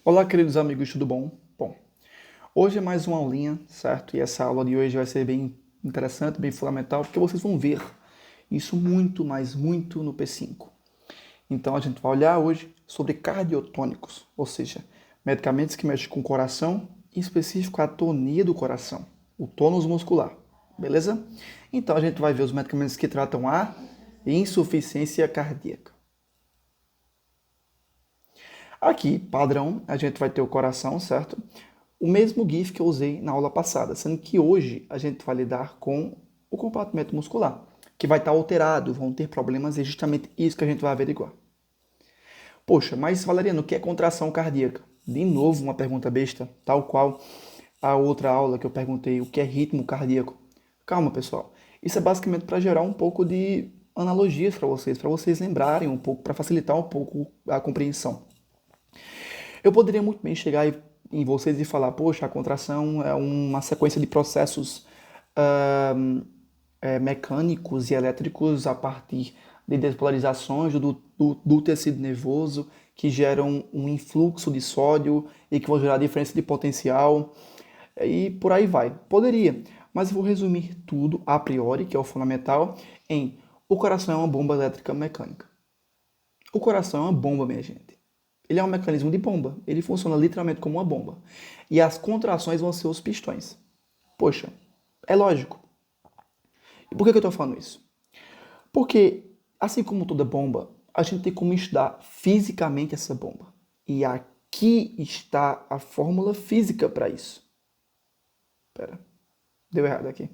Olá, queridos amigos, tudo bom? Bom, hoje é mais uma aulinha, certo? E essa aula de hoje vai ser bem interessante, bem fundamental, porque vocês vão ver isso muito, mas muito no P5. Então a gente vai olhar hoje sobre cardiotônicos, ou seja, medicamentos que mexem com o coração, em específico a atonia do coração, o tônus muscular, beleza? Então a gente vai ver os medicamentos que tratam a insuficiência cardíaca. Aqui, padrão, a gente vai ter o coração, certo? O mesmo GIF que eu usei na aula passada, sendo que hoje a gente vai lidar com o compartimento muscular, que vai estar alterado, vão ter problemas, e é justamente isso que a gente vai averiguar. Poxa, mas Valeriano, o que é contração cardíaca? De novo, uma pergunta besta, tal qual a outra aula que eu perguntei o que é ritmo cardíaco. Calma, pessoal. Isso é basicamente para gerar um pouco de analogias para vocês lembrarem um pouco, para facilitar um pouco a compreensão. Eu poderia muito bem chegar em vocês e falar, poxa, a contração é uma sequência de processos mecânicos e elétricos a partir de despolarizações do tecido nervoso que geram um influxo de sódio e que vão gerar diferença de potencial e por aí vai. Poderia, mas eu vou resumir tudo a priori, que é o fundamental, em o coração é uma bomba elétrica mecânica. O coração é uma bomba, minha gente. Ele é um mecanismo de bomba. Ele funciona literalmente como uma bomba. E as contrações vão ser os pistões. Poxa, é lógico. E por que eu estou falando isso? Porque, assim como toda bomba, a gente tem como estudar fisicamente essa bomba. E aqui está a fórmula física para isso. Espera, deu errado aqui.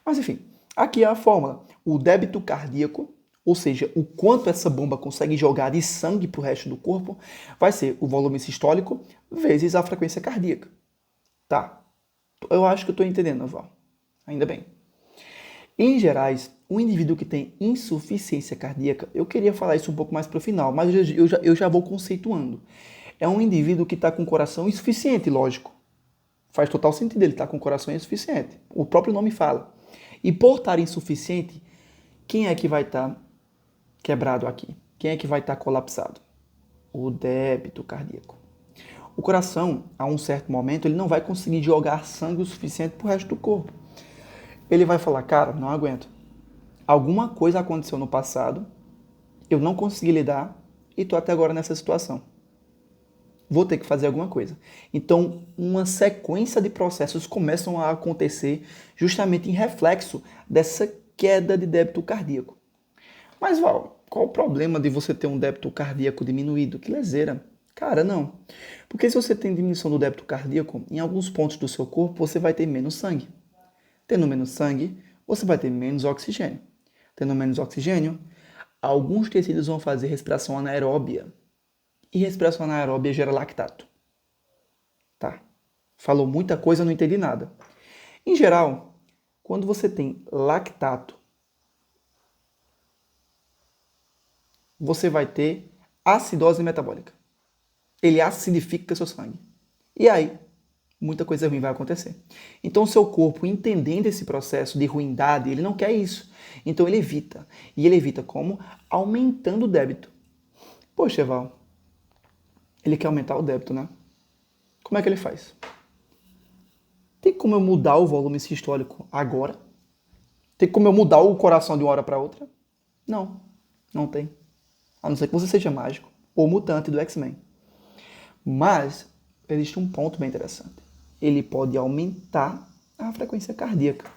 Mas enfim, aqui é a fórmula. O débito cardíaco, ou seja, o quanto essa bomba consegue jogar de sangue para o resto do corpo, vai ser o volume sistólico vezes a frequência cardíaca. Tá? Eu acho que eu estou entendendo, Val. Ainda bem. Em gerais, o indivíduo que tem insuficiência cardíaca, eu queria falar isso um pouco mais para o final, mas eu já vou conceituando. É um indivíduo que está com o coração insuficiente, lógico. Faz total sentido ele estar com o coração insuficiente. O próprio nome fala. E por estar insuficiente, quem é que vai estar quebrado aqui? Quem é que vai estar colapsado? O débito cardíaco. O coração, a um certo momento, ele não vai conseguir jogar sangue o suficiente para o resto do corpo. Ele vai falar, cara, não aguento. Alguma coisa aconteceu no passado, eu não consegui lidar e estou até agora nessa situação. Vou ter que fazer alguma coisa. Então, uma sequência de processos começam a acontecer justamente em reflexo dessa queda de débito cardíaco. Mas, Val, qual o problema de você ter um débito cardíaco diminuído? Que leseira. Cara, não. Porque se você tem diminuição do débito cardíaco, em alguns pontos do seu corpo você vai ter menos sangue. Tendo menos sangue, você vai ter menos oxigênio. Tendo menos oxigênio, alguns tecidos vão fazer respiração anaeróbia. E respiração anaeróbia gera lactato. Tá. Falou muita coisa, não entendi nada. Em geral, quando você tem lactato, você vai ter acidose metabólica. Ele acidifica seu sangue. E aí, muita coisa ruim vai acontecer. Então, o seu corpo, entendendo esse processo de ruindade, ele não quer isso. Então, ele evita. E ele evita como? Aumentando o débito. Poxa, Eval, ele quer aumentar o débito, né? Como é que ele faz? Tem como eu mudar o volume sistólico agora? Tem como eu mudar o coração de uma hora para outra? Não, não tem. A não ser que você seja mágico ou mutante do X-Men. Mas existe um ponto bem interessante. Ele pode aumentar a frequência cardíaca.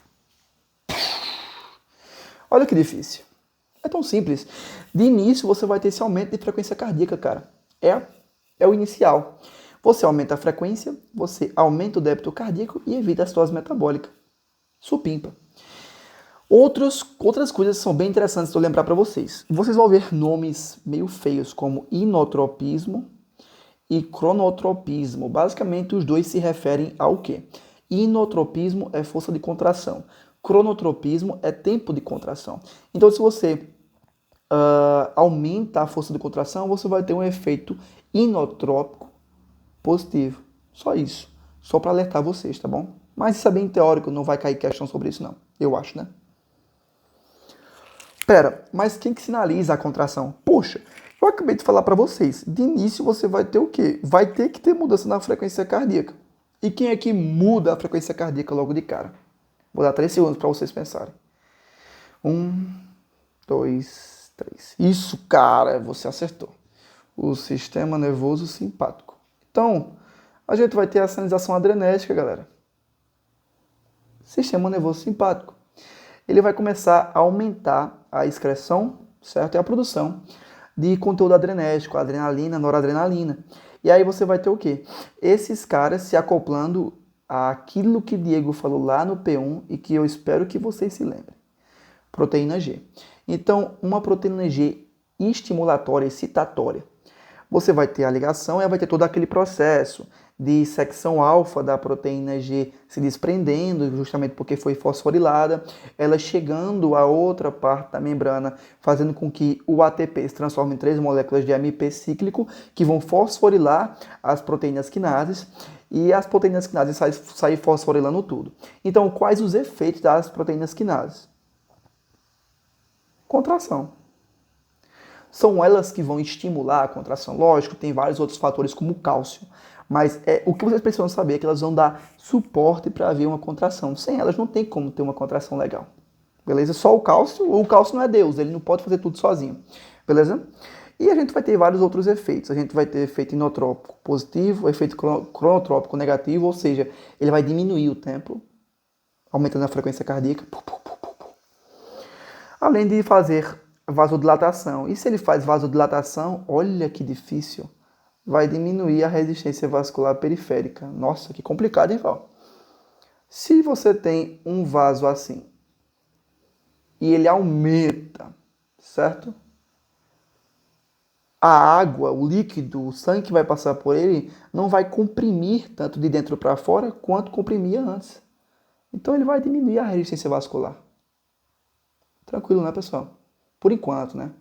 Olha que difícil. É tão simples. De início, você vai ter esse aumento de frequência cardíaca, cara. É o inicial. Você aumenta a frequência, você aumenta o débito cardíaco e evita a acidose metabólica. Supimpa. Outras coisas são bem interessantes de eu lembrar para vocês. Vocês vão ver nomes meio feios, como inotropismo e cronotropismo. Basicamente, os dois se referem ao quê? Inotropismo é força de contração. Cronotropismo é tempo de contração. Então, se você aumenta a força de contração, você vai ter um efeito inotrópico positivo. Só isso. Só para alertar vocês, tá bom? Mas isso é bem teórico, não vai cair questão sobre isso, não. Eu acho, né? Pera, mas quem que sinaliza a contração? Poxa, Eu acabei de falar para vocês, de início você vai ter o quê? Vai ter que ter mudança na frequência cardíaca. E quem é que muda a frequência cardíaca logo de cara? Vou dar 3 segundos para vocês pensarem. 1, 2, 3. Isso, cara, você acertou. O sistema nervoso simpático. Então, a gente vai ter a sinalização adrenérgica, galera. Sistema nervoso simpático. Ele vai começar a aumentar a excreção, certo? E a produção de conteúdo adrenérgico, adrenalina, noradrenalina. E aí você vai ter o quê? Esses caras se acoplando àquilo que Diego falou lá no P1 e que eu espero que vocês se lembrem. Proteína G. Então, uma proteína G estimulatória, excitatória. Você vai ter a ligação e vai ter todo aquele processo de secção alfa da proteína G se desprendendo, justamente porque foi fosforilada, ela chegando a outra parte da membrana, fazendo com que o ATP se transforme em 3 moléculas de AMP cíclico, que vão fosforilar as proteínas quinases, e as proteínas quinases saem fosforilando tudo. Então, quais os efeitos das proteínas quinases? Contração. São elas que vão estimular a contração. Lógico, tem vários outros fatores como o cálcio, mas o que vocês precisam saber é que elas vão dar suporte para haver uma contração. Sem elas não tem como ter uma contração legal. Beleza? Só o cálcio não é Deus, ele não pode fazer tudo sozinho. Beleza? E a gente vai ter vários outros efeitos. A gente vai ter efeito inotrópico positivo, efeito cronotrópico negativo, ou seja, ele vai diminuir o tempo, aumentando a frequência cardíaca. Além de fazer vasodilatação. E se ele faz vasodilatação, olha que difícil, vai diminuir a resistência vascular periférica. Nossa, que complicado, hein, Val? Se você tem um vaso assim e ele aumenta, certo? A água, o líquido, o sangue que vai passar por ele não vai comprimir tanto de dentro para fora quanto comprimia antes. Então ele vai diminuir a resistência vascular. Tranquilo, né, pessoal? Por enquanto, né?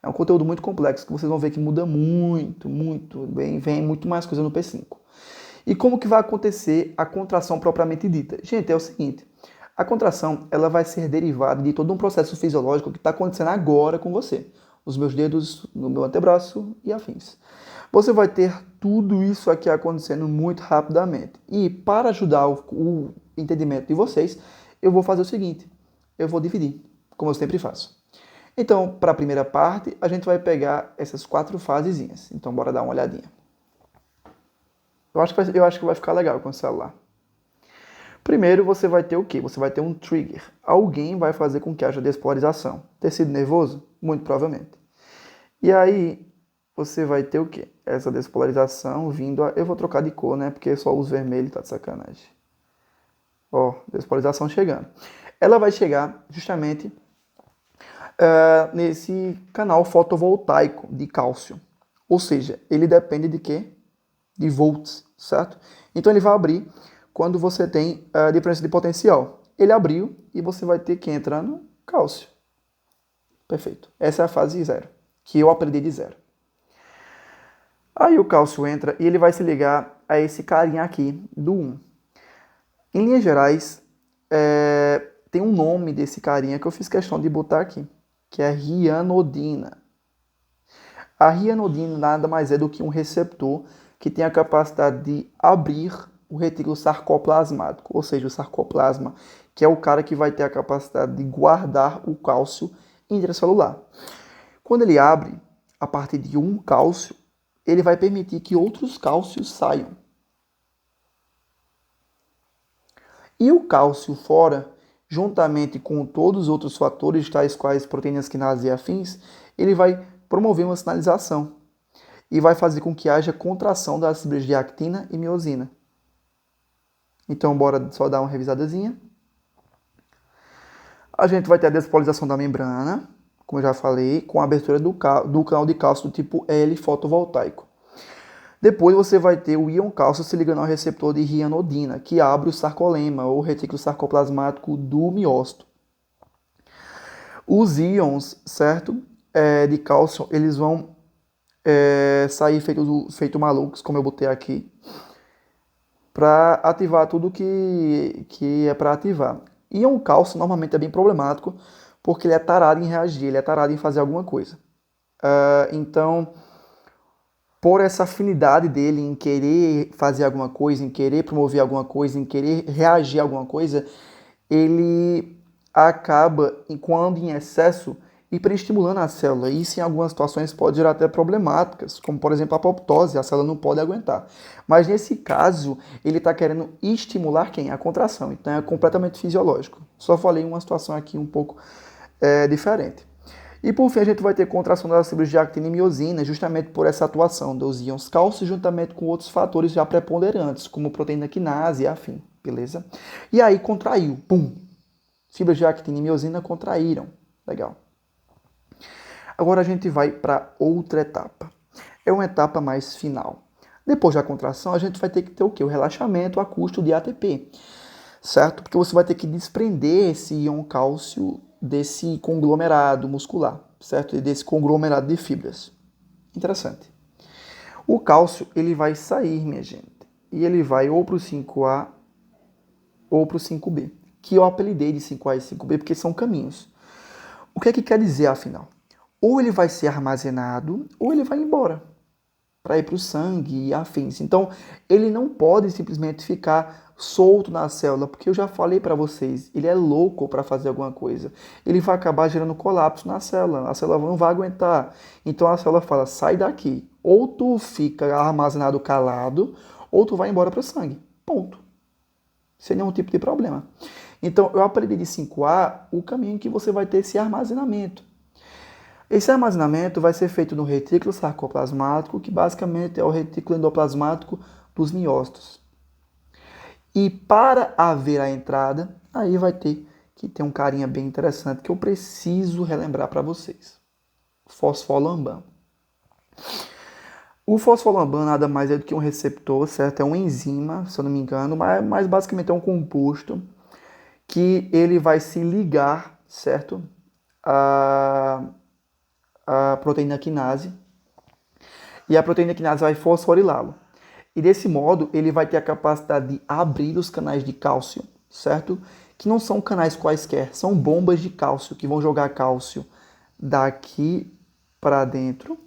É um conteúdo muito complexo que vocês vão ver que muda muito, muito bem, vem muito mais coisa no P5. E como que vai acontecer a contração propriamente dita? Gente, é o seguinte, a contração ela vai ser derivada de todo um processo fisiológico que está acontecendo agora com você. Os meus dedos no meu antebraço e afins. Você vai ter tudo isso aqui acontecendo muito rapidamente. E para ajudar o entendimento de vocês, eu vou fazer o seguinte, eu vou dividir, como eu sempre faço. Então, para a primeira parte, a gente vai pegar essas 4 fasezinhas. Então, bora dar uma olhadinha. Eu acho que vai ficar legal com o celular. Primeiro, você vai ter o quê? Você vai ter um trigger. Alguém vai fazer com que haja despolarização. Tecido nervoso? Muito provavelmente. E aí, você vai ter o quê? Essa despolarização vindo a... Eu vou trocar de cor, né? Porque só uso vermelho, tá de sacanagem. Ó, despolarização chegando. Ela vai chegar justamente nesse canal fotovoltaico de cálcio. Ou seja, ele depende de quê? De volts, certo? Então ele vai abrir quando você tem a diferença de potencial. Ele abriu e você vai ter que entrar no cálcio. Perfeito. Essa é a fase 0, que eu aprendi de 0. Aí o cálcio entra e ele vai se ligar a esse carinha aqui do 1. Em linhas gerais, tem um nome desse carinha que eu fiz questão de botar aqui, que é rianodina. A rianodina nada mais é do que um receptor que tem a capacidade de abrir o retículo sarcoplasmático, ou seja, o sarcoplasma, que é o cara que vai ter a capacidade de guardar o cálcio intracelular. Quando ele abre, a partir de um cálcio, ele vai permitir que outros cálcios saiam. E o cálcio fora, juntamente com todos os outros fatores, tais quais proteínas quinases e afins, ele vai promover uma sinalização e vai fazer com que haja contração das fibras de actina e miosina. Então, bora só dar uma revisadazinha. A gente vai ter a despolarização da membrana, como eu já falei, com a abertura do canal de cálcio do tipo L fotovoltaico. Depois você vai ter o íon cálcio se ligando ao receptor de rianodina, que abre o sarcolema, ou retículo sarcoplasmático do miócito. Os íons, certo, de cálcio, eles vão sair feito malucos, como eu botei aqui, para ativar tudo que é para ativar. Íon cálcio normalmente é bem problemático, porque ele é tarado em reagir, ele é tarado em fazer alguma coisa. Então, por essa afinidade dele em querer fazer alguma coisa, em querer promover alguma coisa, em querer reagir a alguma coisa, ele acaba, quando em excesso, hiperestimulando a célula. Isso, em algumas situações, pode gerar até problemáticas, como, por exemplo, a apoptose. A célula não pode aguentar. Mas, nesse caso, ele está querendo estimular quem? A contração. Então, é completamente fisiológico. Só falei uma situação aqui um pouco diferente. E, por fim, a gente vai ter contração das fibras de actina e miosina, justamente por essa atuação dos íons cálcio, juntamente com outros fatores já preponderantes, como proteína quinase e afim, beleza? E aí, contraiu, pum! Fibras de actina e miosina contraíram. Legal. Agora a gente vai para outra etapa. É uma etapa mais final. Depois da contração, a gente vai ter que ter o quê? O relaxamento a custo de ATP, certo? Porque você vai ter que desprender esse íon cálcio desse conglomerado muscular, certo? E desse conglomerado de fibras. Interessante. O cálcio, ele vai sair, minha gente, e ele vai ou para o 5A ou para o 5B, que eu apelidei de 5A e 5B porque são caminhos. O que é que quer dizer, afinal? Ou ele vai ser armazenado, ou ele vai embora para ir para o sangue e afins. Então, ele não pode simplesmente ficar solto na célula, porque eu já falei para vocês, ele é louco para fazer alguma coisa. Ele vai acabar gerando colapso na célula, a célula não vai aguentar. Então, a célula fala, sai daqui. Ou tu fica armazenado calado, ou tu vai embora para o sangue. Ponto. Sem nenhum tipo de problema. Então, eu aprendi de 5A o caminho que você vai ter esse armazenamento. Esse armazenamento vai ser feito no retículo sarcoplasmático, que basicamente é o retículo endoplasmático dos miócitos. E para haver a entrada, aí vai ter que ter um carinha bem interessante que eu preciso relembrar para vocês. Fosfolamban. O fosfolamban nada mais é do que um receptor, certo? É uma enzima, se eu não me engano, mas basicamente é um composto que ele vai se ligar, certo? A proteína quinase, e a proteína quinase vai fosforilá-lo. E desse modo, ele vai ter a capacidade de abrir os canais de cálcio, certo? Que não são canais quaisquer, são bombas de cálcio, que vão jogar cálcio daqui para dentro.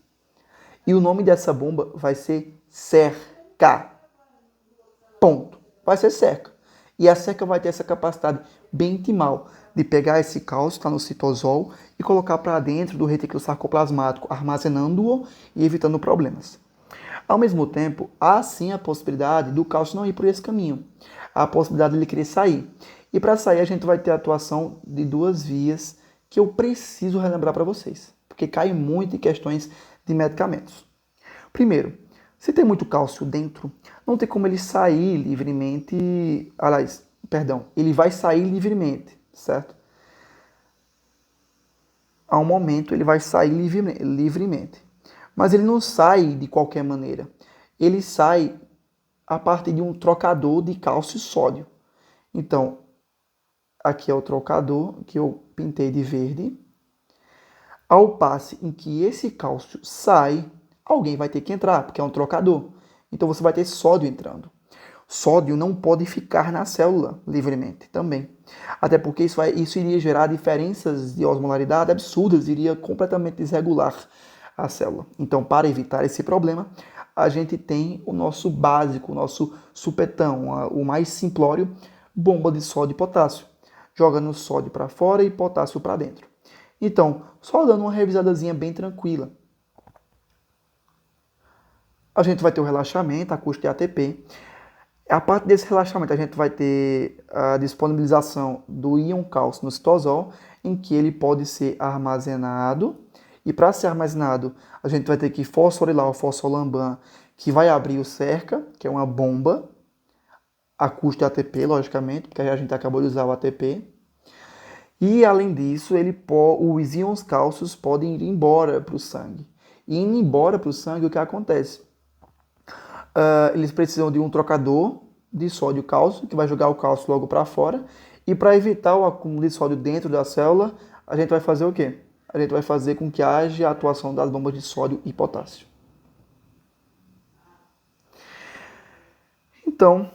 E o nome dessa bomba vai ser cerca. Ponto. Vai ser cerca. E a cerca vai ter essa capacidade bem intimal de pegar esse cálcio, está no citosol, e colocar para dentro do retículo sarcoplasmático, armazenando-o e evitando problemas. Ao mesmo tempo, há sim a possibilidade do cálcio não ir por esse caminho. Há a possibilidade de ele querer sair. E para sair, a gente vai ter a atuação de duas vias que eu preciso relembrar para vocês, porque cai muito em questões de medicamentos. Primeiro, se tem muito cálcio dentro, não tem como ele sair livremente. Aliás, perdão, ele vai sair livremente, certo? A um momento ele vai sair livremente. Mas ele não sai de qualquer maneira. Ele sai a partir de um trocador de cálcio e sódio. Então, aqui é o trocador que eu pintei de verde. Ao passo em que esse cálcio sai, alguém vai ter que entrar, porque é um trocador. Então você vai ter sódio entrando. Sódio não pode ficar na célula livremente também. Até porque isso iria gerar diferenças de osmolaridade absurdas, iria completamente desregular a célula. Então, para evitar esse problema, a gente tem o nosso básico, o nosso supetão, o mais simplório, bomba de sódio e potássio. Jogando sódio para fora e potássio para dentro. Então, só dando uma revisadazinha bem tranquila. A gente vai ter o relaxamento a custo de ATP. A parte desse relaxamento, a gente vai ter a disponibilização do íon cálcio no citosol, em que ele pode ser armazenado. E para ser armazenado, a gente vai ter que fosforilar o fosfolamban, que vai abrir o cerca, que é uma bomba, a custo de ATP, logicamente, porque a gente acabou de usar o ATP. E, além disso, os íons cálcios podem ir embora para o sangue. E indo embora para o sangue, o que acontece? Eles precisam de um trocador de sódio e cálcio, que vai jogar o cálcio logo para fora. E para evitar o acúmulo de sódio dentro da célula, a gente vai fazer o quê? A gente vai fazer com que haja a atuação das bombas de sódio e potássio. Então,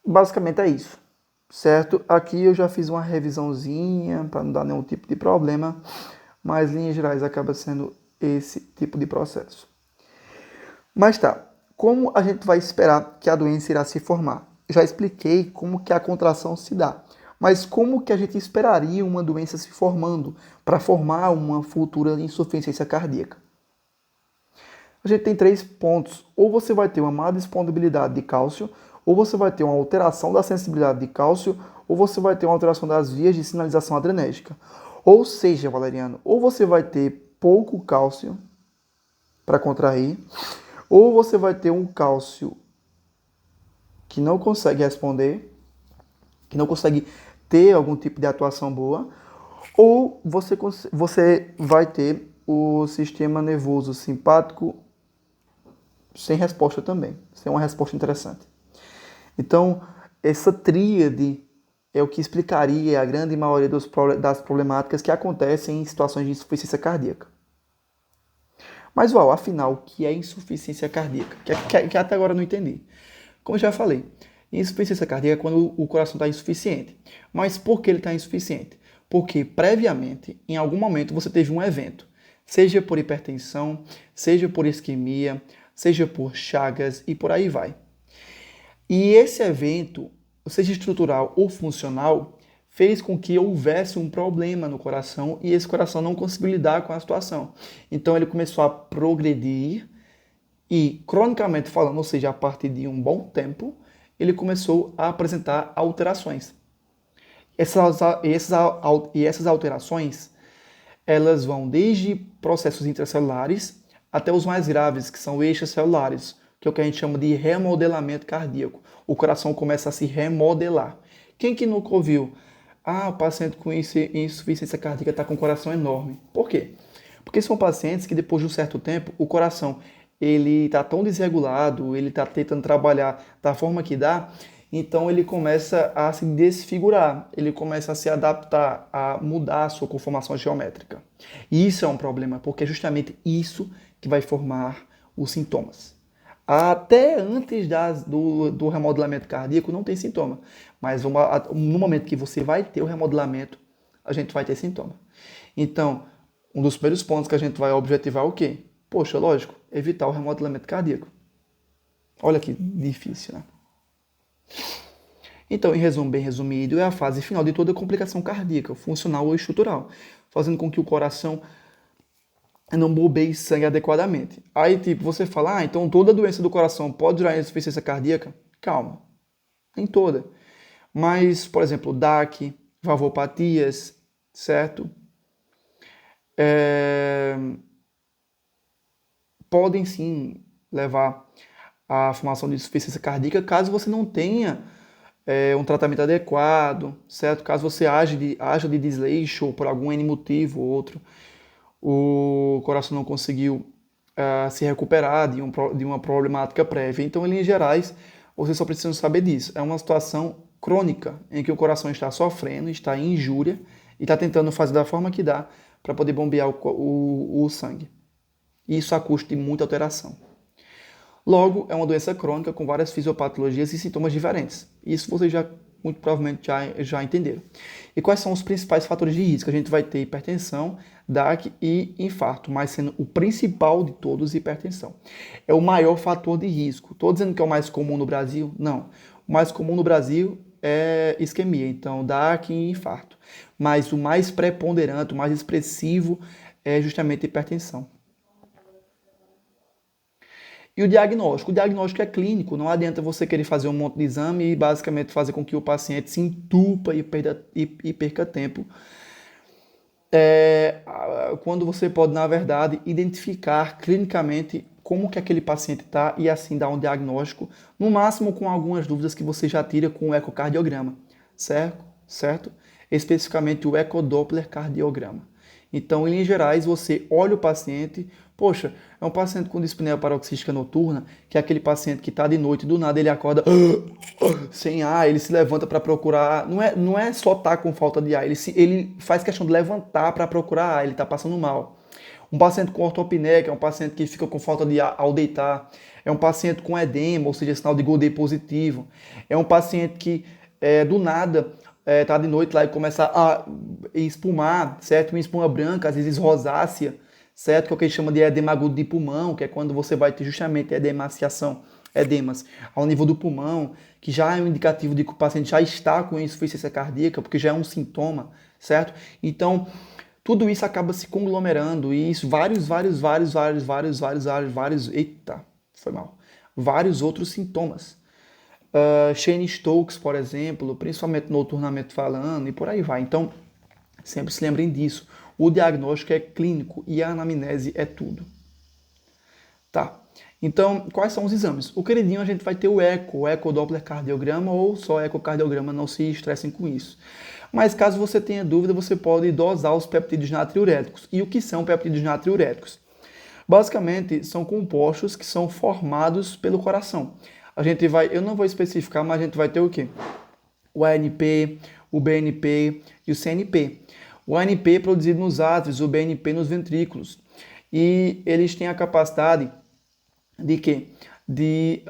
basicamente é isso, certo? Aqui eu já fiz uma revisãozinha para não dar nenhum tipo de problema, mas em linhas gerais acaba sendo esse tipo de processo. Mas tá, como a gente vai esperar que a doença irá se formar? Já expliquei como que a contração se dá, mas como que a gente esperaria uma doença se formando para formar uma futura insuficiência cardíaca? A gente tem 3 pontos. Ou você vai ter uma má disponibilidade de cálcio, ou você vai ter uma alteração da sensibilidade de cálcio, ou você vai ter uma alteração das vias de sinalização adrenérgica. Ou seja, Valeriano, ou você vai ter pouco cálcio para contrair, ou você vai ter um cálcio que não consegue responder, que não consegue ter algum tipo de atuação boa, ou você vai ter o sistema nervoso simpático sem resposta também, sem uma resposta interessante. Então, essa tríade é o que explicaria a grande maioria das problemáticas que acontecem em situações de insuficiência cardíaca. Mas, Val, afinal, o que é insuficiência cardíaca? Que até agora eu não entendi. Como eu já falei, insuficiência cardíaca é quando o coração está insuficiente. Mas por que ele está insuficiente? Porque previamente, em algum momento, você teve um evento, seja por hipertensão, seja por isquemia, seja por chagas e por aí vai. E esse evento, seja estrutural ou funcional, fez com que houvesse um problema no coração e esse coração não conseguiu lidar com a situação. Então ele começou a progredir e, cronicamente falando, ou seja, a partir de um bom tempo, ele começou a apresentar alterações. Essas alterações, elas vão desde processos intracelulares até os mais graves, que são extracelulares, que é o que a gente chama de remodelamento cardíaco. O coração começa a se remodelar. Quem que nunca ouviu? Ah, o paciente com insuficiência cardíaca está com o coração enorme. Por quê? Porque são pacientes que depois de um certo tempo, o coração ele está tão desregulado, ele está tentando trabalhar da forma que dá, então ele começa a se desfigurar, ele começa a se adaptar, a mudar a sua conformação geométrica. E isso é um problema, porque é justamente isso que vai formar os sintomas. Até antes do remodelamento cardíaco não tem sintoma, mas no momento que você vai ter o remodelamento, a gente vai ter sintoma. Então, um dos primeiros pontos que a gente vai objetivar é o quê? Poxa, lógico, evitar o remodelamento cardíaco. Olha que difícil, né? Então, em resumo, bem resumido, é a fase final de toda complicação cardíaca, funcional ou estrutural, fazendo com que o coração não bombeie sangue adequadamente. Aí, tipo, você fala, então toda doença do coração pode gerar insuficiência cardíaca? Calma, nem toda. Mas, por exemplo, DAC, valvopatias, certo? Podem sim levar à formação de insuficiência cardíaca caso você não tenha um tratamento adequado, certo? Caso você haja de desleixo por algum N motivo ou outro, o coração não conseguiu se recuperar de uma problemática prévia. Então, em linhas gerais, vocês só precisam saber disso. É uma situação crônica em que o coração está sofrendo, está em injúria e está tentando fazer da forma que dá para poder bombear o sangue. Isso a custo de muita alteração. Logo, é uma doença crônica com várias fisiopatologias e sintomas diferentes. Isso vocês muito provavelmente já entenderam. E quais são os principais fatores de risco? A gente vai ter hipertensão, DAC e infarto, mas sendo o principal de todos hipertensão. É o maior fator de risco. Estou dizendo que é o mais comum no Brasil? Não. O mais comum no Brasil é isquemia, então DAC e infarto. Mas o mais preponderante, o mais expressivo é justamente a hipertensão. E o diagnóstico? O diagnóstico é clínico, não adianta você querer fazer um monte de exame e basicamente fazer com que o paciente se entupa e perca tempo. Quando você pode, na verdade, identificar clinicamente como que aquele paciente está e assim dar um diagnóstico, no máximo com algumas dúvidas que você já tira com o ecocardiograma, certo? Especificamente o ecodoppler cardiograma. Então, em linhas gerais, você olha o paciente, poxa, é um paciente com dispneia paroxística noturna, que é aquele paciente que está de noite, do nada ele acorda sem ar, ele se levanta para procurar, não é só estar com falta de ar, ele faz questão de levantar para procurar ar, ele está passando mal. Um paciente com ortopneia, que é um paciente que fica com falta de ar ao deitar, é um paciente com edema, ou seja, sinal de Godet positivo, é um paciente que do nada tá de noite lá e começa a espumar, certo? Uma espuma branca, às vezes rosácea, certo? Que é o que a gente chama de edema agudo de pulmão, que é quando você vai ter justamente edemas ao nível do pulmão, que já é um indicativo de que o paciente já está com insuficiência cardíaca, porque já é um sintoma, certo? Então, tudo isso acaba se conglomerando e isso vários outros sintomas. Cheyne-Stokes, por exemplo, principalmente noturnamente falando, e por aí vai. Então, sempre se lembrem disso. O diagnóstico é clínico e a anamnese é tudo. Tá. Então, quais são os exames? O queridinho, a gente vai ter o ecodoppler cardiograma ou só ecocardiograma, não se estressem com isso. Mas caso você tenha dúvida, você pode dosar os peptídeos natriuréticos. E o que são peptídeos natriuréticos? Basicamente, são compostos que são formados pelo coração. Eu não vou especificar, mas a gente vai ter o quê? O ANP, o BNP e o CNP. O ANP é produzido nos átrios, o BNP nos ventrículos. E eles têm a capacidade de quê? De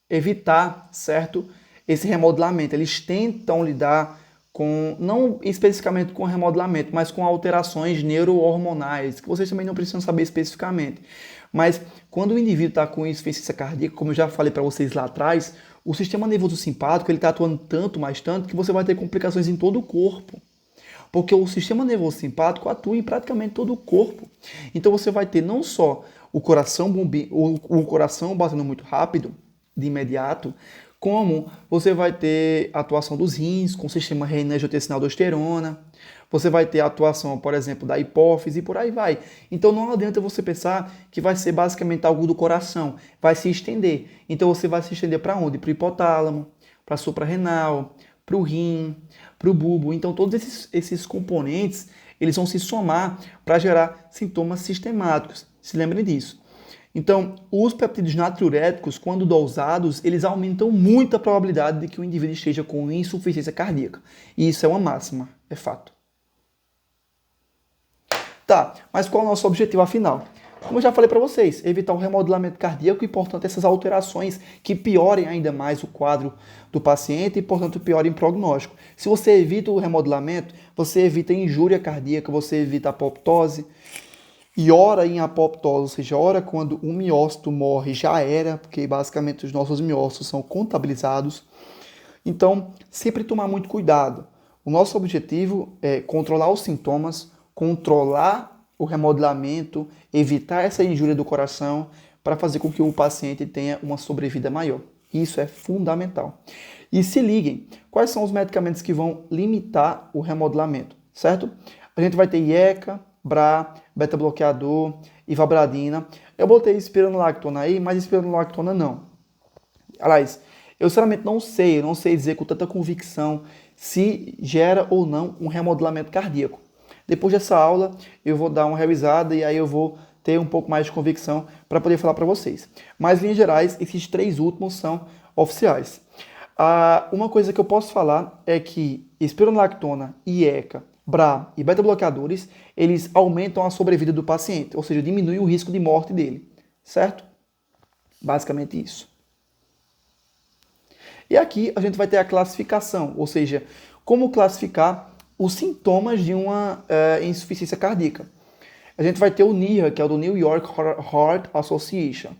evitar, certo? Esse remodelamento. Eles tentam lidar com, não especificamente com remodelamento, mas com alterações neurohormonais, que vocês também não precisam saber especificamente. Mas quando o indivíduo está com insuficiência cardíaca, como eu já falei para vocês lá atrás, o sistema nervoso simpático está atuando tanto, que você vai ter complicações em todo o corpo. Porque o sistema nervoso simpático atua em praticamente todo o corpo. Então você vai ter não só o coração batendo muito rápido, de imediato, como você vai ter a atuação dos rins com o sistema renina-angiotensina-aldosterona, você vai ter a atuação, por exemplo, da hipófise e por aí vai. Então não adianta você pensar que vai ser basicamente algo do coração, vai se estender. Então você vai se estender para onde? Para o hipotálamo, para a suprarrenal, para o rim, para o bulbo. Então todos esses componentes, eles vão se somar para gerar sintomas sistemáticos. Se lembrem disso. Então, os peptídeos natriuréticos, quando dosados, eles aumentam muito a probabilidade de que o indivíduo esteja com insuficiência cardíaca. E isso é uma máxima, é fato. Tá, mas qual é o nosso objetivo afinal? Como eu já falei para vocês, evitar o remodelamento cardíaco e, portanto, essas alterações que piorem ainda mais o quadro do paciente e, portanto, piorem o prognóstico. Se você evita o remodelamento, você evita a injúria cardíaca, você evita a apoptose. E ora em apoptose, ou seja, ora quando um miócito morre, já era, porque basicamente os nossos miócitos são contabilizados. Então, sempre tomar muito cuidado. O nosso objetivo é controlar os sintomas, controlar o remodelamento, evitar essa injúria do coração para fazer com que o paciente tenha uma sobrevida maior. Isso é fundamental. E se liguem, quais são os medicamentos que vão limitar o remodelamento, certo? A gente vai ter IECA, BRA, beta-bloqueador, ivabradina. Eu botei espironolactona aí, mas espironolactona não. Aliás, eu sinceramente não sei dizer com tanta convicção se gera ou não um remodelamento cardíaco. Depois dessa aula, eu vou dar uma revisada e aí eu vou ter um pouco mais de convicção para poder falar para vocês. Mas, em linhas gerais, esses três últimos são oficiais. Uma coisa que eu posso falar é que espironolactona, IECA, BRA e beta-bloqueadores, eles aumentam a sobrevida do paciente, ou seja, diminuem o risco de morte dele, certo? Basicamente isso. E aqui a gente vai ter a classificação, ou seja, como classificar os sintomas de uma insuficiência cardíaca. A gente vai ter o NYHA, que é o do New York Heart Association.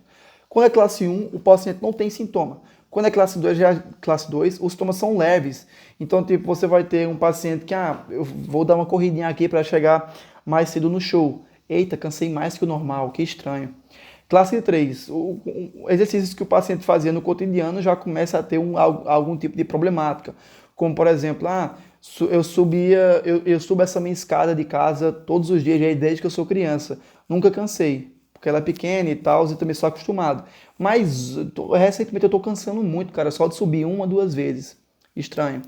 Quando é classe 1, o paciente não tem sintoma. Quando é classe 2, já é classe 2, os sintomas são leves. Então, tipo, você vai ter um paciente que, eu vou dar uma corridinha aqui para chegar mais cedo no show. Eita, cansei mais que o normal, que estranho. Classe 3, exercícios que o paciente fazia no cotidiano já começa a ter algum tipo de problemática. Como, por exemplo, eu subo essa minha escada de casa todos os dias, desde que eu sou criança. Nunca cansei, porque ela é pequena e tal, e também sou acostumado. Mas recentemente eu tô cansando muito, cara, só de subir 1 ou 2 vezes. Estranho.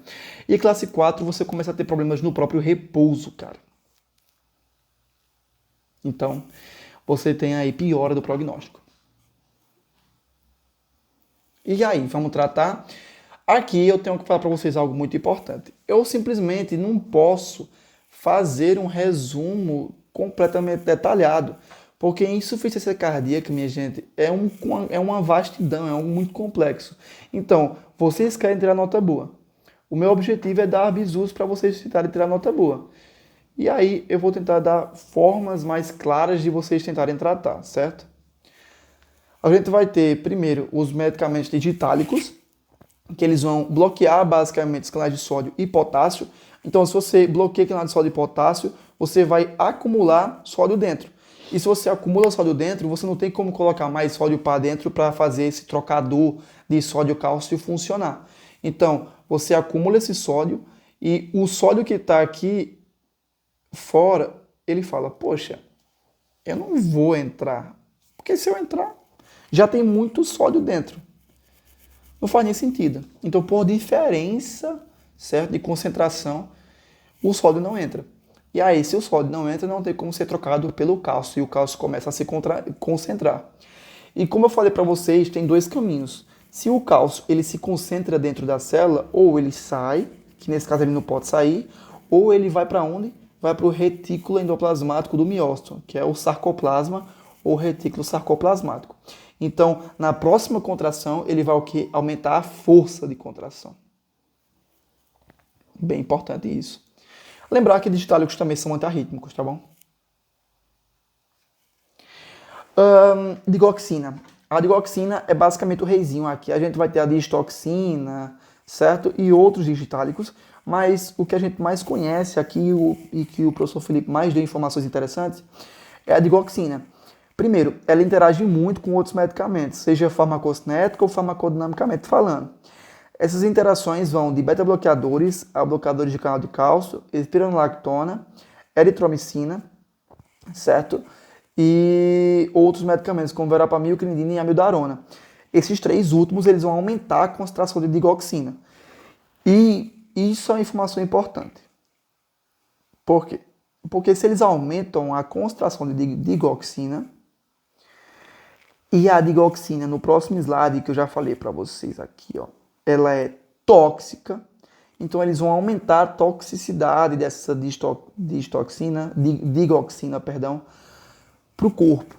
E classe 4, você começa a ter problemas no próprio repouso, cara. Então, você tem aí piora do prognóstico. E aí, vamos tratar? Aqui eu tenho que falar para vocês algo muito importante. Eu simplesmente não posso fazer um resumo completamente detalhado, porque insuficiência cardíaca, minha gente, é uma vastidão, é algo muito complexo. Então, vocês querem tirar nota boa. O meu objetivo é dar bizus para vocês tentarem tirar nota boa. E aí eu vou tentar dar formas mais claras de vocês tentarem tratar, certo? A gente vai ter, primeiro, os medicamentos digitálicos, que eles vão bloquear basicamente os canais de sódio e potássio. Então, se você bloqueia canal de sódio e potássio, você vai acumular sódio dentro. E se você acumula sódio dentro, você não tem como colocar mais sódio para dentro para fazer esse trocador de sódio e cálcio funcionar. Então, você acumula esse sódio e o sódio que está aqui fora, ele fala, poxa, eu não vou entrar, porque se eu entrar, já tem muito sódio dentro. Não faz nem sentido. Então, por diferença, certo, de concentração, o sódio não entra. E aí, se o sódio não entra, não tem como ser trocado pelo cálcio, e o cálcio começa a se concentrar. E como eu falei para vocês, tem dois caminhos. Se o cálcio ele se concentra dentro da célula, ou ele sai, que nesse caso ele não pode sair, ou ele vai para onde? Vai para o retículo endoplasmático do miócito, que é o sarcoplasma ou retículo sarcoplasmático. Então, na próxima contração, ele vai o quê? Aumentar a força de contração. Bem importante isso. Lembrar que digitálicos também são antiarrítmicos, tá bom? Digoxina. A digoxina é basicamente o reizinho aqui. A gente vai ter a distoxina, certo? E outros digitálicos. Mas o que a gente mais conhece aqui e que o professor Felipe mais deu informações interessantes é a digoxina. Primeiro, ela interage muito com outros medicamentos, seja farmacocinética ou farmacodinamicamente falando. Essas interações vão de beta-bloqueadores a bloqueadores de canal de cálcio, espironolactona, eritromicina, certo? E outros medicamentos como verapamil, quinidina e amiodarona. Esses três últimos eles vão aumentar a concentração de digoxina. E isso é uma informação importante. Por quê? Porque se eles aumentam a concentração de digoxina, e a digoxina, no próximo slide que eu já falei para vocês aqui, ó, ela é tóxica, então eles vão aumentar a toxicidade dessa digoxina, para o corpo.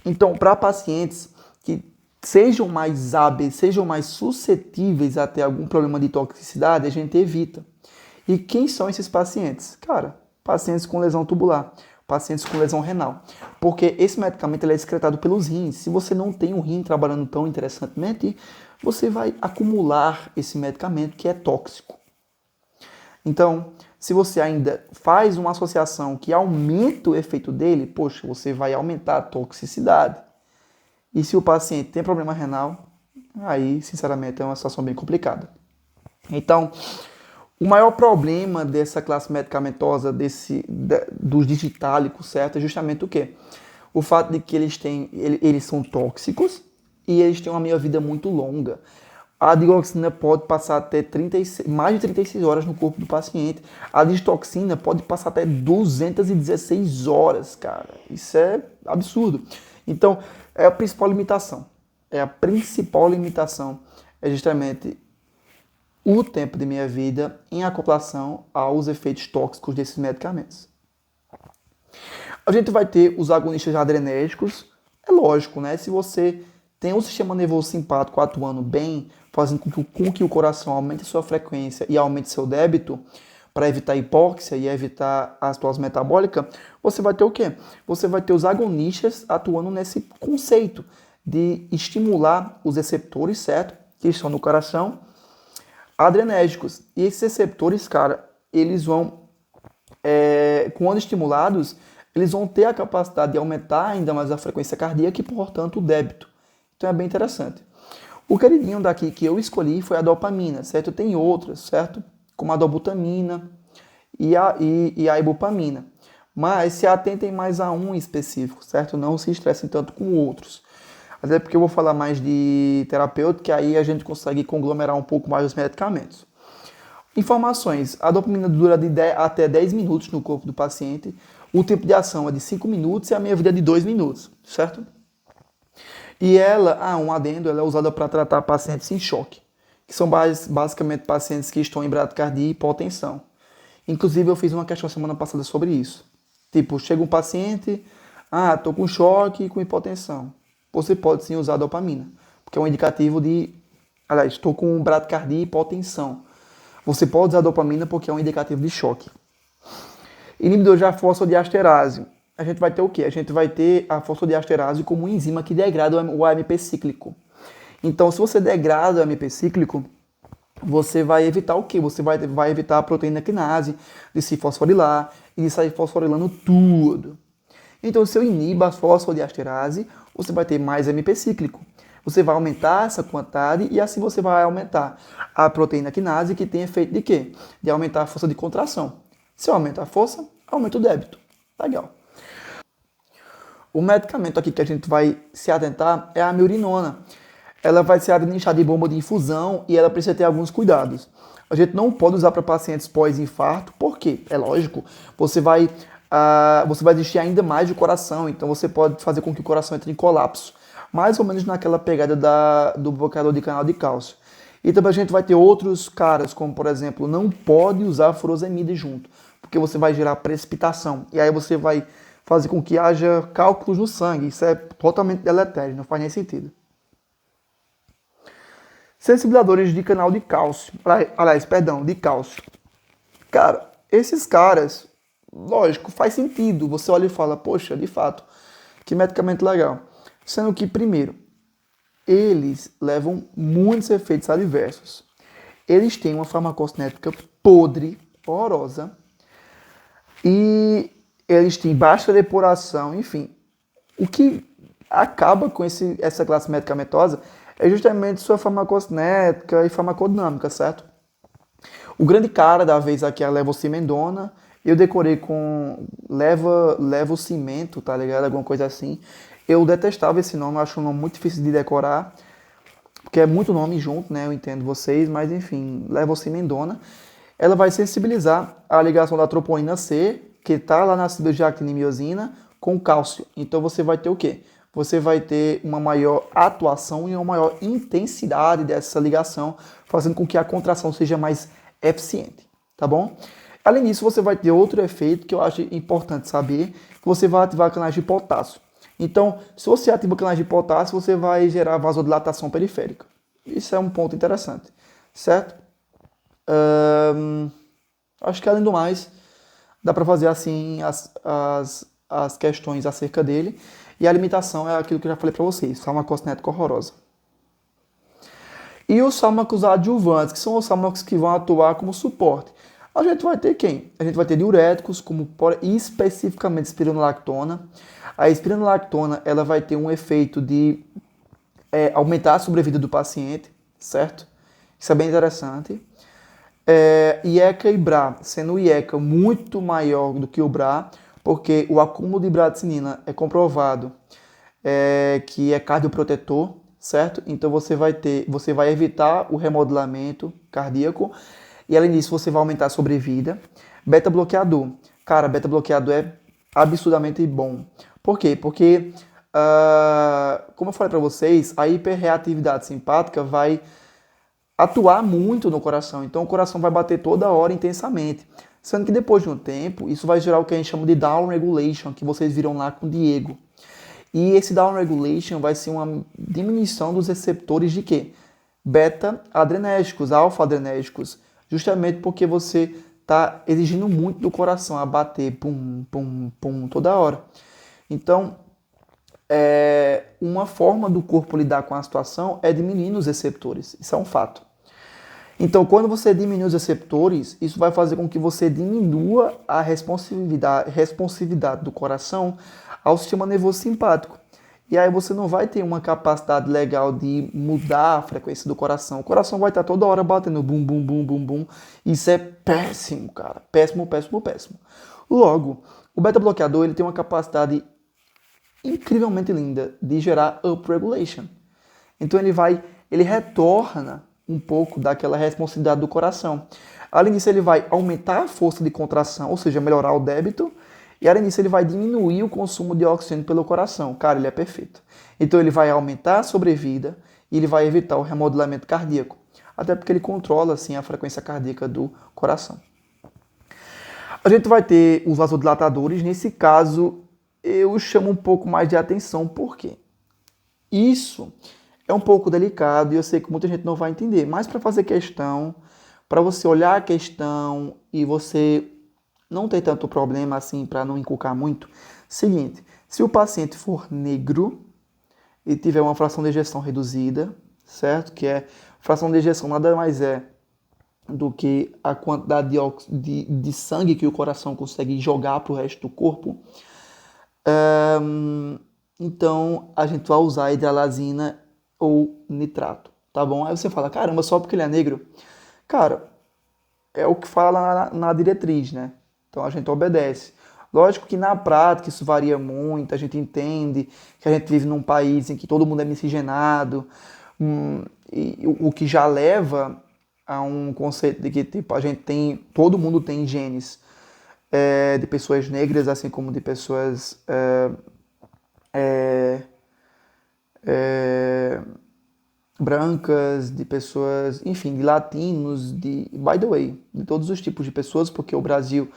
Então, para pacientes que sejam mais hábeis, sejam mais suscetíveis a ter algum problema de toxicidade, a gente evita. E quem são esses pacientes? Cara, pacientes com lesão tubular, pacientes com lesão renal. Porque esse medicamento ele é excretado pelos rins. Se você não tem um rim trabalhando tão interessantemente, você vai acumular esse medicamento que é tóxico. Então, se você ainda faz uma associação que aumenta o efeito dele, poxa, você vai aumentar a toxicidade. E se o paciente tem problema renal, aí, sinceramente, é uma situação bem complicada. Então, o maior problema dessa classe medicamentosa, dos digitálicos, certo? É justamente o quê? O fato de que eles são tóxicos e eles têm uma meia-vida muito longa. A digoxina pode passar até mais de 36 horas no corpo do paciente. A distoxina pode passar até 216 horas, cara. Isso é absurdo. Então, é a principal limitação. É justamente o tempo de meia-vida em acoplação aos efeitos tóxicos desses medicamentos. A gente vai ter os agonistas adrenérgicos. É lógico, né? Se você tem um sistema nervoso simpático atuando bem, fazendo com que o coração aumente sua frequência e aumente seu débito, para evitar hipóxia e evitar a acidose metabólica, você vai ter o quê? Você vai ter os agonistas atuando nesse conceito de estimular os receptores, certo? Que estão no coração, adrenérgicos. E esses receptores, cara, eles vão, quando estimulados, eles vão ter a capacidade de aumentar ainda mais a frequência cardíaca e, portanto, o débito. Então é bem interessante. O queridinho daqui que eu escolhi foi a dopamina, certo? Tem outras, certo? Como a dobutamina e a ibupamina. Mas se atentem mais a um específico, certo? Não se estressem tanto com outros. Até porque eu vou falar mais de terapêutico, que aí a gente consegue conglomerar um pouco mais os medicamentos. Informações. A dopamina dura até 10 minutos no corpo do paciente. O tempo de ação é de 5 minutos e a meia-vida é de 2 minutos, certo? E ela, um adendo, ela é usada para tratar pacientes em choque, que são basicamente pacientes que estão em bradicardia e hipotensão. Inclusive, eu fiz uma questão semana passada sobre isso. Tipo, chega um paciente, tô com choque e com hipotensão. Você pode sim usar a dopamina, porque é um indicativo de, estou com bradicardia e hipotensão. Você pode usar a dopamina porque é um indicativo de choque. Inibidor da fosfodiesterase. A gente vai ter o quê? A gente vai ter a fosfodiesterase como enzima que degrada o AMP cíclico. Então, se você degrada o AMP cíclico, você vai evitar o quê? Você vai evitar a proteína quinase de se fosforilar e de sair fosforilando tudo. Então, se eu iniba a fosfodiesterase, você vai ter mais AMP cíclico. Você vai aumentar essa quantidade e assim você vai aumentar a proteína quinase, que tem efeito de quê? De aumentar a força de contração. Se eu aumentar a força, aumenta o débito. Legal. O medicamento aqui que a gente vai se atentar é a amiorinona. Ela vai ser administrada em bomba de infusão e ela precisa ter alguns cuidados. A gente não pode usar para pacientes pós-infarto, por quê? É lógico, você vai desistir ainda mais do coração, então você pode fazer com que o coração entre em colapso, mais ou menos naquela pegada do bloqueador de canal de cálcio. E também a gente vai ter outros caras, como por exemplo, não pode usar furosemide junto, porque você vai gerar precipitação, e aí você vai fazer com que haja cálculos no sangue, isso é totalmente deletério, não faz nem sentido. Sensibilizadores de canal de cálcio, de cálcio. Cara, esses caras, lógico, faz sentido. Você olha e fala, poxa, de fato, que medicamento legal. Sendo que, primeiro, eles levam muitos efeitos adversos. Eles têm uma farmacocinética podre, horrorosa, e eles têm baixa depuração, enfim. O que acaba com essa classe medicamentosa é justamente sua farmacocinética e farmacodinâmica, certo? O grande cara da vez aqui é a levocimendona. Eu decorei com levocimento, tá ligado? Alguma coisa assim. Eu detestava esse nome, eu acho um nome muito difícil de decorar, porque é muito nome junto, né? Eu entendo vocês, mas enfim, levocimendona. Ela vai sensibilizar a ligação da troponina C, que está lá na cidogeactinimiosina, com cálcio. Então você vai ter o quê? Você vai ter uma maior atuação e uma maior intensidade dessa ligação, fazendo com que a contração seja mais eficiente, tá bom? Além disso, você vai ter outro efeito que eu acho importante saber, que você vai ativar canais de potássio. Então, se você ativa canais de potássio, você vai gerar vasodilatação periférica. Isso é um ponto interessante, certo? Acho que além do mais, dá para fazer assim as questões acerca dele. E a limitação é aquilo que eu já falei para vocês, farmacocinética horrorosa. E os fármacos adjuvantes, que são os fármacos que vão atuar como suporte. A gente vai ter quem? A gente vai ter diuréticos, como especificamente espironolactona. A espironolactona ela vai ter um efeito de aumentar a sobrevida do paciente, certo? Isso é bem interessante. IECA e BRA, sendo o IECA muito maior do que o BRA, porque o acúmulo de bradicinina é comprovado que é cardioprotetor, certo? Então você vai evitar o remodelamento cardíaco e além disso você vai aumentar a sobrevida. Beta-bloqueador. Cara, beta-bloqueador é absurdamente bom. Por quê? Porque, como eu falei para vocês, a hiperreatividade simpática vai atuar muito no coração. Então o coração vai bater toda hora intensamente. Sendo que depois de um tempo, isso vai gerar o que a gente chama de down regulation, que vocês viram lá com o Diego. E esse down regulation vai ser uma diminuição dos receptores de quê? Beta-adrenérgicos, alfa-adrenérgicos, justamente porque você está exigindo muito do coração a bater pum, pum, pum, toda hora. Então, uma forma do corpo lidar com a situação é diminuindo os receptores. Isso é um fato. Então, quando você diminui os receptores, isso vai fazer com que você diminua a responsividade do coração ao sistema nervoso simpático. E aí você não vai ter uma capacidade legal de mudar a frequência do coração. O coração vai estar toda hora batendo bum, bum, bum, bum, bum. Isso é péssimo, cara. Péssimo, péssimo, péssimo. Logo, o beta-bloqueador ele tem uma capacidade incrivelmente linda de gerar upregulation. Então ele retorna um pouco daquela responsividade do coração. Além disso, ele vai aumentar a força de contração, ou seja, melhorar o débito, e além disso, ele vai diminuir o consumo de oxigênio pelo coração. Cara, ele é perfeito. Então, ele vai aumentar a sobrevida e ele vai evitar o remodelamento cardíaco, até porque ele controla, assim, a frequência cardíaca do coração. A gente vai ter os vasodilatadores. Nesse caso, eu chamo um pouco mais de atenção. Por quê? Isso é um pouco delicado e eu sei que muita gente não vai entender, mas para fazer questão, para você olhar a questão e você não tem tanto problema assim para não encucar muito. Seguinte, se o paciente for negro e tiver uma fração de ejeção reduzida, certo? Que é fração de ejeção nada mais é do que a quantidade de sangue que o coração consegue jogar para o resto do corpo. Então a gente vai usar hidralazina ou nitrato, tá bom? Aí você fala, caramba, só porque ele é negro? Cara, é o que fala na diretriz, né? Então a gente obedece. Lógico que na prática isso varia muito, a gente entende que a gente vive num país em que todo mundo é miscigenado, e o que já leva a um conceito de que tipo, a gente tem, todo mundo tem genes de pessoas negras, assim como de pessoas brancas, de pessoas, enfim, de latinos, by the way, de todos os tipos de pessoas, porque o Brasil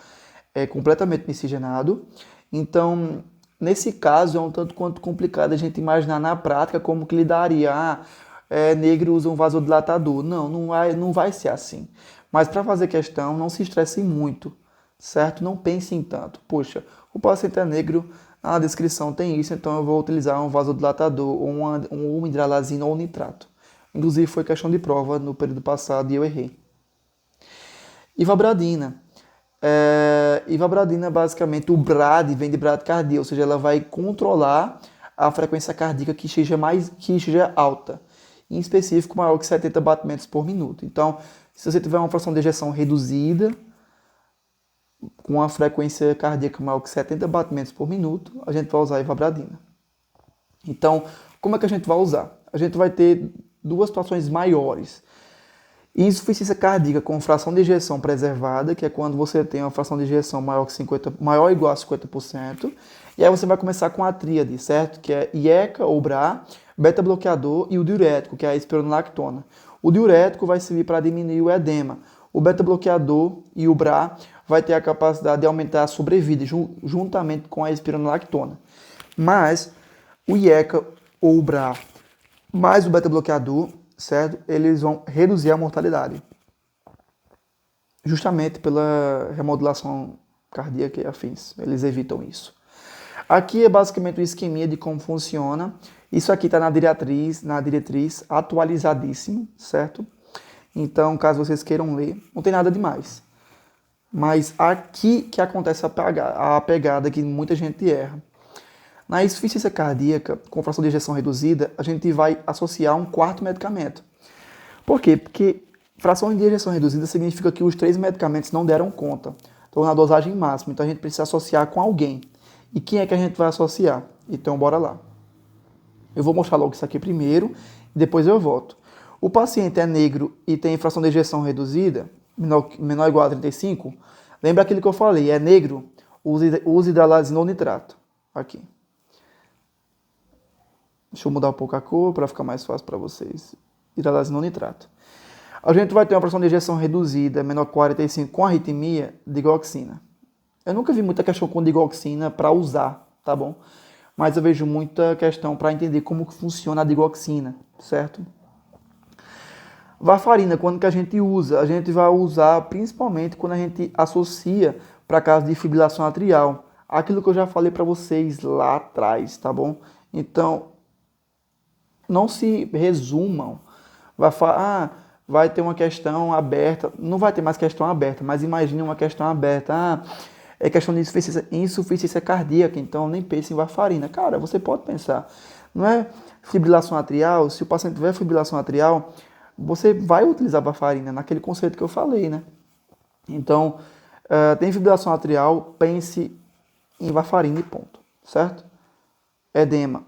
é completamente miscigenado. Então, nesse caso, é um tanto quanto complicado a gente imaginar na prática como que lidaria. Negro usa um vasodilatador. Não vai ser assim. Mas para fazer questão, não se estresse muito, certo? Não pensem tanto. Poxa, o paciente é negro, na descrição tem isso, então eu vou utilizar um vasodilatador, ou um hidralazina ou um nitrato. Inclusive foi questão de prova no período passado e eu errei. Ivabradina. Ivabradina, basicamente, o BRAD vem de bradicardia, ou seja, ela vai controlar a frequência cardíaca que esteja alta, em específico maior que 70 batimentos por minuto. Então, se você tiver uma fração de ejeção reduzida, com a frequência cardíaca maior que 70 batimentos por minuto, a gente vai usar a ivabradina. Então, como é que a gente vai usar? A gente vai ter duas situações maiores. Insuficiência cardíaca com fração de ejeção preservada, que é quando você tem uma fração de ejeção maior ou igual a 50%, e aí você vai começar com a tríade, certo? Que é IECA ou BRA, beta-bloqueador e o diurético, que é a espironolactona. O diurético vai servir para diminuir o edema. O beta-bloqueador e o BRA vai ter a capacidade de aumentar a sobrevida, juntamente com a espironolactona. Mas o IECA ou o BRA mais o beta-bloqueador, certo? Eles vão reduzir a mortalidade. Justamente pela remodulação cardíaca e afins. Eles evitam isso. Aqui é basicamente o esqueminha de como funciona. Isso aqui está na diretriz atualizadíssimo, certo? Então, caso vocês queiram ler, não tem nada demais. Mas aqui que acontece a pegada que muita gente erra. Na insuficiência cardíaca, com fração de ejeção reduzida, a gente vai associar um quarto medicamento. Por quê? Porque fração de ejeção reduzida significa que os 3 medicamentos não deram conta. Estão na dosagem máxima, então a gente precisa associar com alguém. E quem é que a gente vai associar? Então, bora lá. Eu vou mostrar logo isso aqui primeiro, e depois eu volto. O paciente é negro e tem fração de ejeção reduzida, menor ou igual a 35, lembra aquilo que eu falei, é negro, use hidralazina ou nitrato. Aqui. Deixa eu mudar um pouco a cor para ficar mais fácil para vocês. Hidralazina ou nitrato. A gente vai ter uma fração de ejeção reduzida, menor que 45, com arritmia, digoxina. Eu nunca vi muita questão com digoxina para usar, tá bom? Mas eu vejo muita questão para entender como que funciona a digoxina, certo? Varfarina, quando que a gente usa? A gente vai usar principalmente quando a gente associa para caso de fibrilação atrial. Aquilo que eu já falei para vocês lá atrás, tá bom? Então, não se resumam. Vai ter uma questão aberta. Não vai ter mais questão aberta, mas imagine uma questão aberta. É questão de insuficiência cardíaca, então nem pense em varfarina. Cara, você pode pensar. Não é fibrilação atrial? Se o paciente tiver fibrilação atrial, você vai utilizar varfarina, naquele conceito que eu falei, né? Então, tem fibrilação atrial, pense em varfarina e ponto, certo? Edema.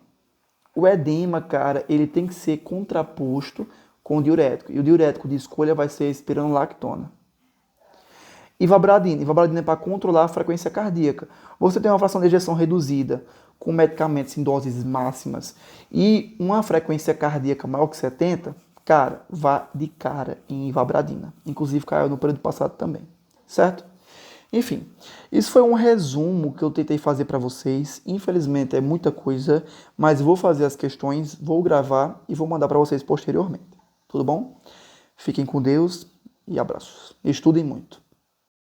O edema, cara, ele tem que ser contraposto com o diurético. E o diurético de escolha vai ser espironolactona. Ivabradina. Ivabradina é para controlar a frequência cardíaca. Você tem uma fração de ejeção reduzida com medicamentos em doses máximas e uma frequência cardíaca maior que 70, cara, vá de cara em ivabradina. Inclusive caiu no período passado também, certo? Enfim, isso foi um resumo que eu tentei fazer para vocês. Infelizmente é muita coisa, mas vou fazer as questões, vou gravar e vou mandar para vocês posteriormente. Tudo bom? Fiquem com Deus e abraços. Estudem muito.